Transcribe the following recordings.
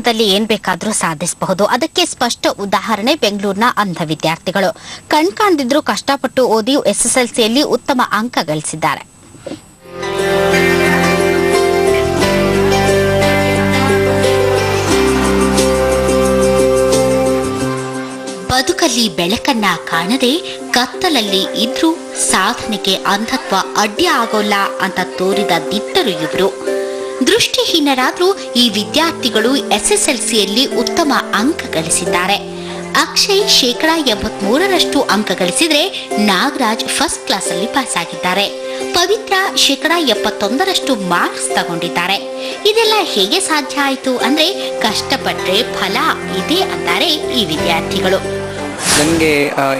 ವರ್ಷದಲ್ಲಿ ಏನ್ ಬೇಕಾದ್ರೂ ಸಾಧಿಸಬಹುದು. ಅದಕ್ಕೆ ಸ್ಪಷ್ಟ ಉದಾಹರಣೆ ಬೆಂಗಳೂರಿನ ಅಂಧ ವಿದ್ಯಾರ್ಥಿಗಳು. ಕಾಣದಿದ್ರು ಕಷ್ಟಪಟ್ಟು ಓದಿ ಎಸ್ಎಸ್ಎಲ್ಸಿಯಲ್ಲಿ ಉತ್ತಮ ಅಂಕ ಗಳಿಸಿದ್ದಾರೆ. ಬದುಕಲ್ಲಿ ಬೆಳಕನ್ನ ಕಾಣದೆ ಕತ್ತಲಲ್ಲಿ ಇದ್ರೂ ಸಾಧನೆಗೆ ಅಂಧತ್ವ ಅಡ್ಡಿ ಆಗೋಲ್ಲ ಅಂತ ತೋರಿದ ದಿಟ್ಟರು ಇವರು. ದೃಷ್ಟಿಹೀನರಾದ್ರೂ ಈ ವಿದ್ಯಾರ್ಥಿಗಳು ಎಸ್ಎಸ್ಎಲ್ಸಿಯಲ್ಲಿ ಉತ್ತಮ ಅಂಕ ಗಳಿಸಿದ್ದಾರೆ. ಅಕ್ಷಯ್ 83% ಅಂಕ ಗಳಿಸಿದ್ರೆ ನಾಗರಾಜ್ ಫಸ್ಟ್ ಕ್ಲಾಸ್ ಅಲ್ಲಿ ಪಾಸ್ ಆಗಿದ್ದಾರೆ. ಪವಿತ್ರ 71% ಮಾರ್ಕ್ಸ್ ತಗೊಂಡಿದ್ದಾರೆ. ಇದೆಲ್ಲ ಹೇಗೆ ಸಾಧ್ಯ ಆಯಿತು ಅಂದ್ರೆ ಕಷ್ಟಪಟ್ಟರೆ ಫಲ ಇದೆ ಅಂತಾರೆ ಈ ವಿದ್ಯಾರ್ಥಿಗಳು. ನನಗೆ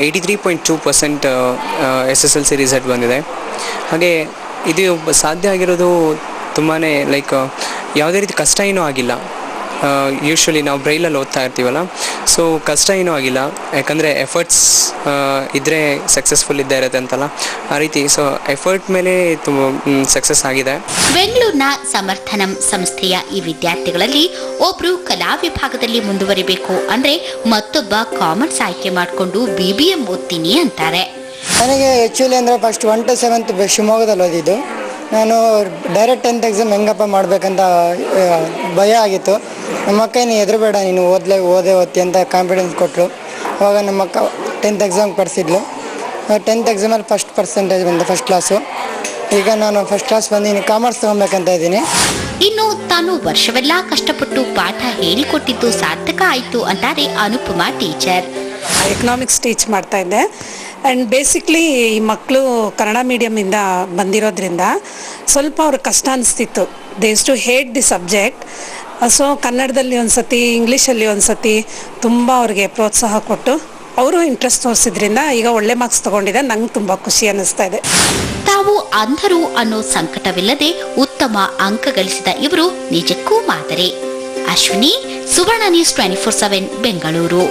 83.2% SSLC ರಿಸಲ್ಟ್ ಬಂದಿದೆ. ಹಾಗೆ ಇದು ಸಾಧ್ಯ ಆಗಿರೋದು ತುಂಬಾ ಯಾವುದೇ ರೀತಿ ಕಷ್ಟ ಏನೂ ಆಗಿಲ್ಲ. ಯೂಶ್ವಲಿ ನಾವು ಬ್ರೈಲಲ್ಲಿ ಓದ್ತಾ ಇರ್ತೀವಲ್ಲ, ಸೊ ಕಷ್ಟ ಏನೂ ಆಗಿಲ್ಲ. ಯಾಕಂದರೆ ಎಫರ್ಟ್ಸ್ ಇದ್ದರೆ ಸಕ್ಸಸ್ಫುಲ್ ಇದ್ದೇ ಇರುತ್ತೆ ಅಂತಲ್ಲ, ಆ ರೀತಿ. ಸೊ ಎಫರ್ಟ್ ಮೇಲೆ ತುಂಬ ಸಕ್ಸಸ್ ಆಗಿದೆ. ಬೆಂಗಳೂರಿನ ಸಮರ್ಥನಂ ಸಂಸ್ಥೆಯ ಈ ವಿದ್ಯಾರ್ಥಿಗಳಲ್ಲಿ ಒಬ್ರು ಕಲಾ ವಿಭಾಗದಲ್ಲಿ ಮುಂದುವರಿಬೇಕು ಅಂದ್ರೆ ಮತ್ತೊಬ್ಬ ಕಾಮರ್ಸ್ ಆಯ್ಕೆ ಮಾಡಿಕೊಂಡು BBM ಓದ್ತೀನಿ ಅಂತಾರೆ. ನನಗೆ ಆ್ಯಕ್ಚುಲಿ ಅಂದರೆ ಫಸ್ಟ್ 1 to 7th ಶಿವಮೊಗ್ಗದಲ್ಲಿ ಓದಿದ್ದು. ನಾನು ಡೈರೆಕ್ಟ್ 10th ಎಕ್ಸಾಮ್ ಹೆಂಗಪ್ಪ ಮಾಡಬೇಕಂತ ಭಯ ಆಗಿತ್ತು. ನಮ್ಮ ಅಕ್ಕ ನೀನು ಹೆದರಬೇಡ, ನೀನು ಓದೇ ಅಂತ ಕಾನ್ಫಿಡೆನ್ಸ್ ಕೊಟ್ಟರು. ಅವಾಗ ನಮ್ಮ ಅಕ್ಕ 10th ಎಕ್ಸಾಮ್ ಕರೆಸಿದ್ಲು. 10th ಎಕ್ಸಾಮಲ್ಲಿ ಫಸ್ಟ್ ಪರ್ಸೆಂಟೇಜ್ ಬಂದೆ, ಫಸ್ಟ್ ಕ್ಲಾಸು. ಈಗ ನಾನು ಫಸ್ಟ್ ಕ್ಲಾಸ್ ಬಂದಿದ್ದೀನಿ, ಕಾಮರ್ಸ್ ತೊಗೊಬೇಕಂತ ಇದ್ದೀನಿ. ಇನ್ನು ತಾನು ವರ್ಷವೆಲ್ಲ ಕಷ್ಟಪಟ್ಟು ಪಾಠ ಹೇಳಿಕೊಟ್ಟಿದ್ದು ಸಾರ್ಥಕ ಆಯಿತು ಅಂತಾರೆ ಅನುಪಮಾ ಟೀಚರ್. ಎಕನಾಮಿಕ್ಸ್ ಟೀಚ್ ಮಾಡ್ತಾ ಇದ್ದೆ. ಆ್ಯಂಡ್ ಬೇಸಿಕ್ಲಿ ಈ ಮಕ್ಕಳು ಕನ್ನಡ ಮೀಡಿಯಮಿಂದ ಬಂದಿರೋದ್ರಿಂದ ಸ್ವಲ್ಪ ಅವ್ರಿಗೆ ಕಷ್ಟ ಅನಿಸ್ತಿತ್ತು. They use to hate the subject. So ಕನ್ನಡದಲ್ಲಿ ಒಂದು ಸತಿ, ಇಂಗ್ಲೀಷಲ್ಲಿ ಒಂದು ಸತಿ ತುಂಬ ಅವ್ರಿಗೆ ಪ್ರೋತ್ಸಾಹ ಕೊಟ್ಟು ಅವರು ಇಂಟ್ರೆಸ್ಟ್ ತೋರಿಸಿದ್ರಿಂದ ಈಗ ಒಳ್ಳೆ ಮಾರ್ಕ್ಸ್ ತೊಗೊಂಡಿದೆ. ನಂಗೆ ತುಂಬ ಖುಷಿ ಅನ್ನಿಸ್ತಾ ಇದೆ. ತಾವು ಅಂಧರು ಅನ್ನೋ ಸಂಕಟವಿಲ್ಲದೆ ಉತ್ತಮ ಅಂಕ ಗಳಿಸಿದ ಇವರು ನಿಜಕ್ಕೂ ಮಾದರಿ. ಅಶ್ವಿನಿ, ಸುವರ್ಣ ನ್ಯೂಸ್ 24/7 ಬೆಂಗಳೂರು.